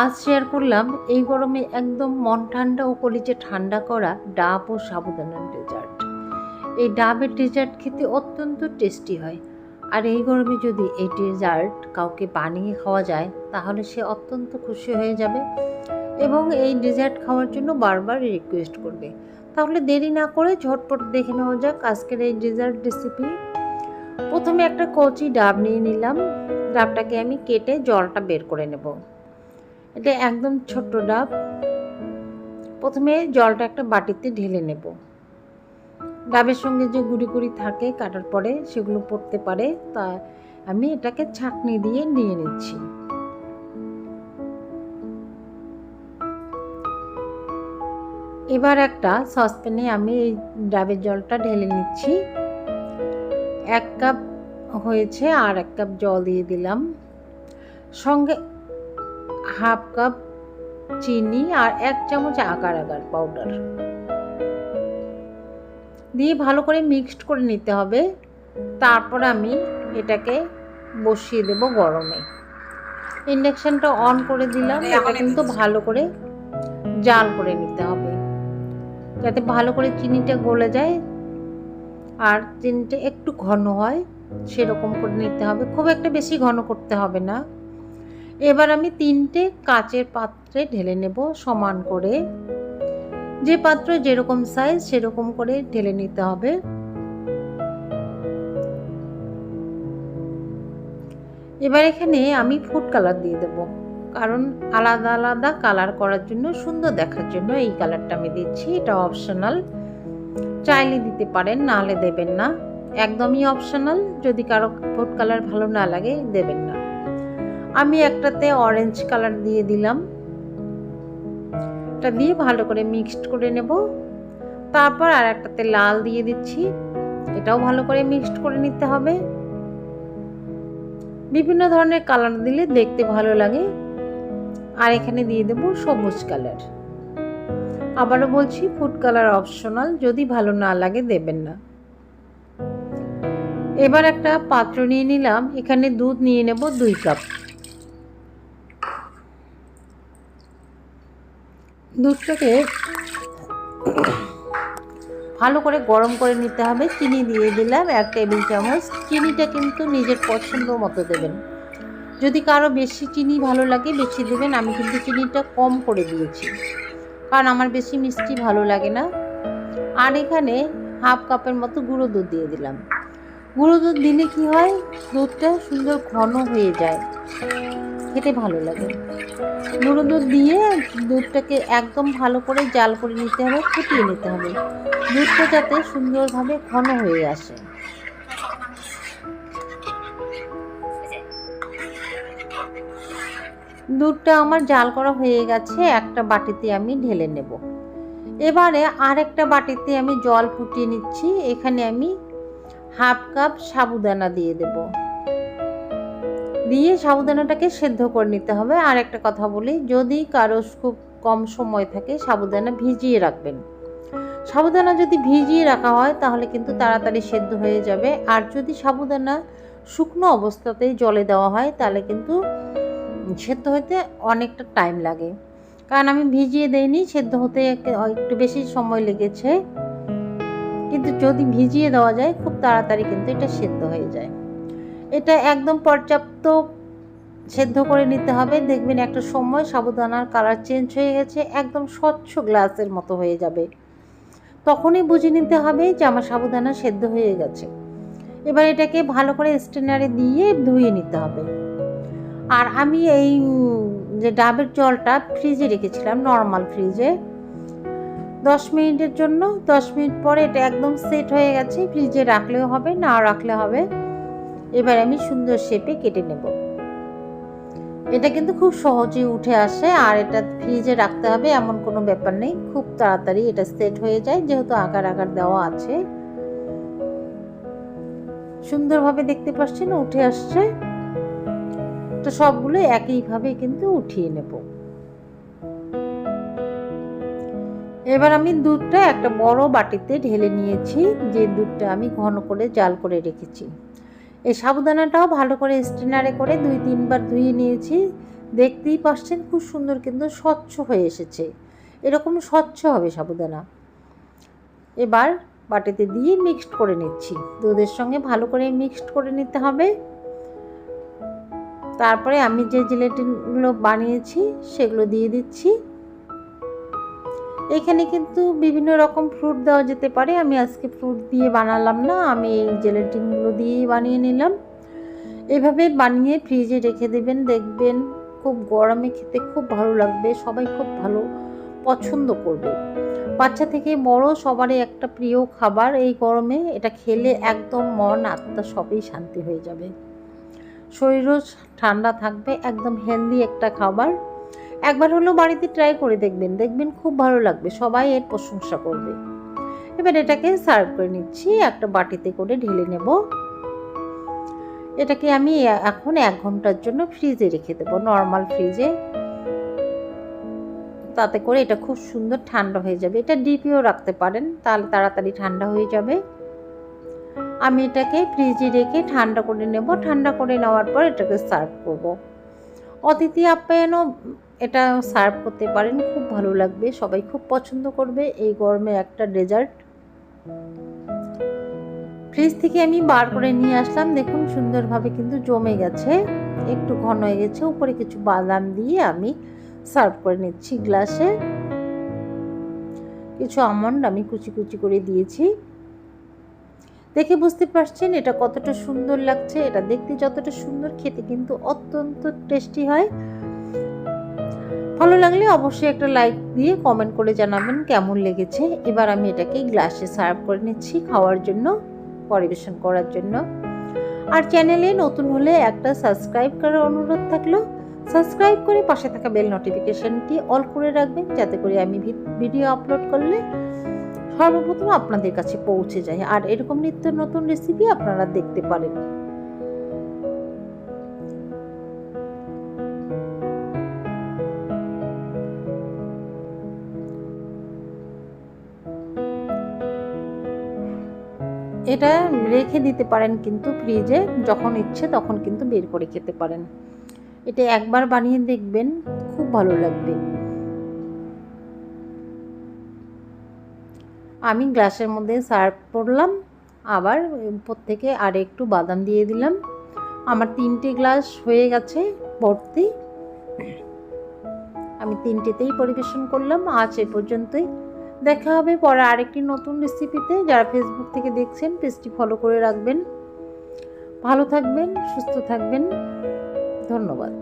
আজ শেয়ার করলাম এই গরমে একদম মন ঠান্ডা ও কলিজা ঠান্ডা করা ডাব ও সাবুদানার ডেজার্ট। এই ডাবের ডেজার্ট খেতে অত্যন্ত টেস্টি হয়, আর এই গরমে যদি এই ডেজার্ট কাউকে বানিয়ে খাওয়া যায় তাহলে সে অত্যন্ত খুশি হয়ে যাবে এবং এই ডেজার্ট খাওয়ার জন্য বারবার রিকোয়েস্ট করবে। তাহলে দেরি না করে ঝটপট দেখে নেওয়া যাক আজকের এই ডেজার্ট রেসিপি। প্রথমে একটা কচি ডাব নিয়ে নিলাম। ডাবটাকে আমি কেটে জলটা বের করে নেব। এটা একদম ছোট্ট ডাব। প্রথমে জলটা একটা বাটিতে ঢেলে নেব। ডাবের সঙ্গে যে গুঁড়ি গুঁড়ি থাকে কাটার পরে সেগুলো পড়তে পারে, তা আমি এটাকে ছাঁকনি দিয়ে নিয়ে নিচ্ছি। এবার একটা সসপ্যানে আমি এই ডাবের জলটা ঢেলে নিচ্ছি। 1 কাপ হয়েছে, আর 1 কাপ জল দিয়ে দিলাম। সঙ্গে হাফ কাপ চিনি আর 1 চামচ আগার আগার পাউডার দিয়ে ভালো করে মিক্সড করে নিতে হবে। তারপর আমি এটাকে বসিয়ে দেব গরমে। ইন্ডাকশনটা অন করে দিলাম। এটা কিন্তু ভালো করে জাল করে নিতে হবে যাতে ভালো করে চিনিটা গলে যায় আর চিনিটা একটু ঘন হয়, সেরকম করে নিতে হবে। খুব একটা বেশি ঘন করতে হবে না। এবার আমি 3টে কাচের পাত্রে ঢেলে নেব সমান করে। যে পাত্র যেরকম সাইজ সেরকম করে ঢেলে নিতে হবে। এবার এখানে আমি ফুড কালার দিয়ে দেব, কারণ আলাদা আলাদা কালার করার জন্য, সুন্দর দেখার জন্য এই কালারটা আমি দিচ্ছি। এটা অপশনাল, চাইলে দিতে পারেন, নাহলে দেবেন না। একদমই অপশনাল। যদি কারো ফুড কালার ভালো না লাগে দেবেন না। আমি একটাতে অরেঞ্জ কালার দিয়ে দিলাম। এটা দিয়ে ভালো করে মিক্সড করে নেব। তারপর আর একটাতে লাল দিয়ে দিচ্ছি। এটাও ভালো করে মিক্সড করে নিতে হবে। বিভিন্ন ধরনের কালার দিলে দেখতে ভালো লাগে। আর এখানে দিয়ে দেব সবুজ কালার। আবারও বলছি, ফুড কালার অপশনাল, যদি ভালো না লাগে দেবেন না। এবার একটা পাত্র নিয়ে নিলাম। এখানে দুধ নিয়ে নেব 2 কাপ। দুধটাকে ভালো করে গরম করে নিতে হবে। চিনি দিয়ে দিলাম 1 টেবিল চামচ। চিনিটা কিন্তু নিজের পছন্দ মতো দেবেন। যদি কারো বেশি চিনি ভালো লাগে বেশি দেবেন। আমি কিন্তু চিনিটা কম করে দিয়েছি, কারণ আমার বেশি মিষ্টি ভালো লাগে না। আর এখানে হাফ কাপের মতো গুঁড়ো দুধ দিয়ে দিলাম। গুঁড়ো দুধ দিলে কি হয়, দুধটা সুন্দর ঘন হয়ে যায়, খেতে ভালো লাগে। গুঁড়ো দুধ দিয়ে দুধটাকে একদম ভালো করে জাল করে নিতে হবে, ফুটিয়ে নিতে হবে। দুধটা যাতে সুন্দরভাবে ঘন হয়ে আসে। দুধটা আমার জাল করা হয়ে গেছে। একটা বাটিতে আমি ঢেলে নেব। এবারে আরেকটা বাটিতে আমি জল ফুটিয়ে নিচ্ছি। এখানে আমি হাফ কাপ সাবুদানা দিয়ে দেব। দিয়ে সাবুদানাটাকে সেদ্ধ করে নিতে হবে। আর একটা কথা বলি, যদি কারো খুব কম সময় থাকে সাবুদানা ভিজিয়ে রাখবেন। সাবুদানা যদি ভিজিয়ে রাখা হয় তাহলে কিন্তু তাড়াতাড়ি সেদ্ধ হয়ে যাবে। আর যদি সাবুদানা শুকনো অবস্থাতেই জলে দেওয়া হয় তাহলে কিন্তু সেদ্ধ হতে অনেকটা টাইম লাগে। কারণ আমি ভিজিয়ে দেইনি, সেদ্ধ হতে একটু বেশি সময় লেগেছে। কিন্তু যদি ভিজিয়ে দেওয়া যায় খুব তাড়াতাড়ি কিন্তু এটা সেদ্ধ হয়ে যায়। এটা একদম পর্যাপ্ত সেদ্ধ করে নিতে হবে। দেখবেন একটা সময় সাবুদানার কালার চেঞ্জ হয়ে গেছে, একদম স্বচ্ছ গ্লাসের মতো হয়ে যাবে। তখনই বুঝে নিতে হবে যে আমার সাবুদানা সেদ্ধ হয়ে গেছে। এবার এটাকে ভালো করে স্ট্রেনারে দিয়ে ধুয়ে নিতে হবে। আর আমি এই যে ডাবের জলটা ফ্রিজে রেখেছিলাম, নর্মাল ফ্রিজে 10 মিনিটের জন্য। 10 মিনিট পরে এটা একদম সেট হয়ে গেছে। ফ্রিজে রাখলেও হবে, না রাখলে হবে। এবার আমি সুন্দর শেপে কেটে নেব। এটা কিন্তু খুব সহজেই উঠে আসে, আর এটা ফ্রিজে রাখতে হবে এমন কোনো ব্যাপার নেই। খুব তাড়াতাড়ি এটা সেট হয়ে যায়, যেহেতু আকার আকার দেওয়া আছে। সুন্দরভাবে দেখতে পাচ্ছেন উঠে আসছে। তো সবগুলো একইভাবে কিন্তু উঠিয়ে নেব। এবার আমি দুধটা একটা বড় বাটিতে ঢেলে নিয়েছি, যে দুধটা আমি ঘন করে জাল করে রেখেছি। এই সাবুদানাটাও ভালো করে স্ট্রেনারে করে 2-3 বার ধুয়ে নিয়েছি। দেখতেই পাচ্ছেন খুব সুন্দর কিন্তু স্বচ্ছ হয়ে এসেছে, এরকম স্বচ্ছ হবে সাবুদানা। এবার বাটিতে দিয়ে মিক্সড করে নিচ্ছি, দুধের সঙ্গে ভালো করে মিক্সড করে নিতে হবে। তারপরে আমি যে জিলেটিনগুলো বানিয়েছি সেগুলো দিয়ে দিচ্ছি। এখানে কিন্তু বিভিন্ন রকম ফ্রুট দেওয়া যেতে পারে, আমি আজকে ফ্রুট দিয়ে বানালাম না, আমি এই জেলেটিনগুলো দিয়েই বানিয়ে নিলাম। এভাবে বানিয়ে ফ্রিজে রেখে দেবেন, দেখবেন খুব গরমে খেতে খুব ভালো লাগবে, সবাই খুব ভালো পছন্দ করবে। বাচ্চা থেকে বড় সবারই একটা প্রিয় খাবার, এই গরমে এটা খেলে একদম মন আত্মা সবই শান্তি হয়ে যাবে, শরীরও ঠান্ডা থাকবে, একদম হেলদি একটা খাবার। একবার হলেও বাড়িতে ট্রাই করে দেখবেন, দেখবেন খুব ভালো লাগবে, সবাই এর প্রশংসা করবে। এবার এটাকে সার্ভ করে নিচ্ছি, একটা বাটিতে করে ঢেলে নেব। এটাকে আমি এখন 1 ঘন্টার জন্য ফ্রিজে রেখে দেবো, নর্মাল ফ্রিজে, তাতে করে এটা খুব সুন্দর ঠান্ডা হয়ে যাবে। এটা ডিপেও রাখতে পারেন, তাহলে তাড়াতাড়ি ঠান্ডা হয়ে যাবে। আমি এটাকে ফ্রিজে রেখে ঠান্ডা করে নেব, ঠান্ডা করে নেওয়ার পর এটাকে সার্ভ করব। অতিথি আপ্যায়নও এটা সার্ভ করতে পারেন, খুব ভালো লাগবে, সবাই খুব পছন্দ করবে এই গরমে একটা ডেজার্ট। ফ্রিজ থেকে আমি বার করে নিয়ে আসলাম, দেখুন সুন্দরভাবে কিন্তু জমে গেছে, একটু ঘন হয়ে গেছে। উপরে কিছু বাদাম দিয়ে আমি সার্ভ করে নিচ্ছি গ্লাসে। কিছু আমন্ড আমি কুচি কুচি করে দিয়েছি, দেখে বুঝতে পারছেন এটা কতটা সুন্দর লাগছে। এটা দেখতে যতটা সুন্দর, খেতে কিন্তু অত্যন্ত টেস্টি হয়। ভালো লাগলে অবশ্যই একটা লাইক দিয়ে কমেন্ট করে জানাবেন কেমন লেগেছে। এবার আমি এটাকে গ্লাসে সার্ভ করে নিচ্ছি খাওয়ার জন্য, পরিবেশন করার জন্য। আর চ্যানেলে নতুন হলে একটা সাবস্ক্রাইব করার অনুরোধ থাকলো, সাবস্ক্রাইব করে পাশে থাকা বেল নোটিফিকেশনটি অল করে রাখবেন, যাতে করে আমি ভিডিও আপলোড করলে সর্বপ্রথম আপনাদের কাছে পৌঁছে যায়, আর এরকম নিত্য নতুন রেসিপি আপনারা দেখতে পারেন। এটা রেখে দিতে পারেন কিন্তু ফ্রিজে, যখন ইচ্ছে তখন কিন্তু বের করে খেতে পারেন। এটা একবার বানিয়ে দেখবেন, খুব ভালো লাগবে। আমি গ্লাসের মধ্যে সার্ভ করলাম, আবার উপর থেকে আর একটু বাদাম দিয়ে দিলাম। আমার 3টে গ্লাস হয়ে গেছে ভর্তি, আমি 3টেতেই পরিবেশন করলাম। আজ এ পর্যন্তই, দেখা হবে পরে আরেকটি নতুন রেসিপিতে। যারা ফেসবুক থেকে দেখছেন পেজটি ফলো করে রাখবেন। ভালো থাকবেন, সুস্থ থাকবেন, ধন্যবাদ।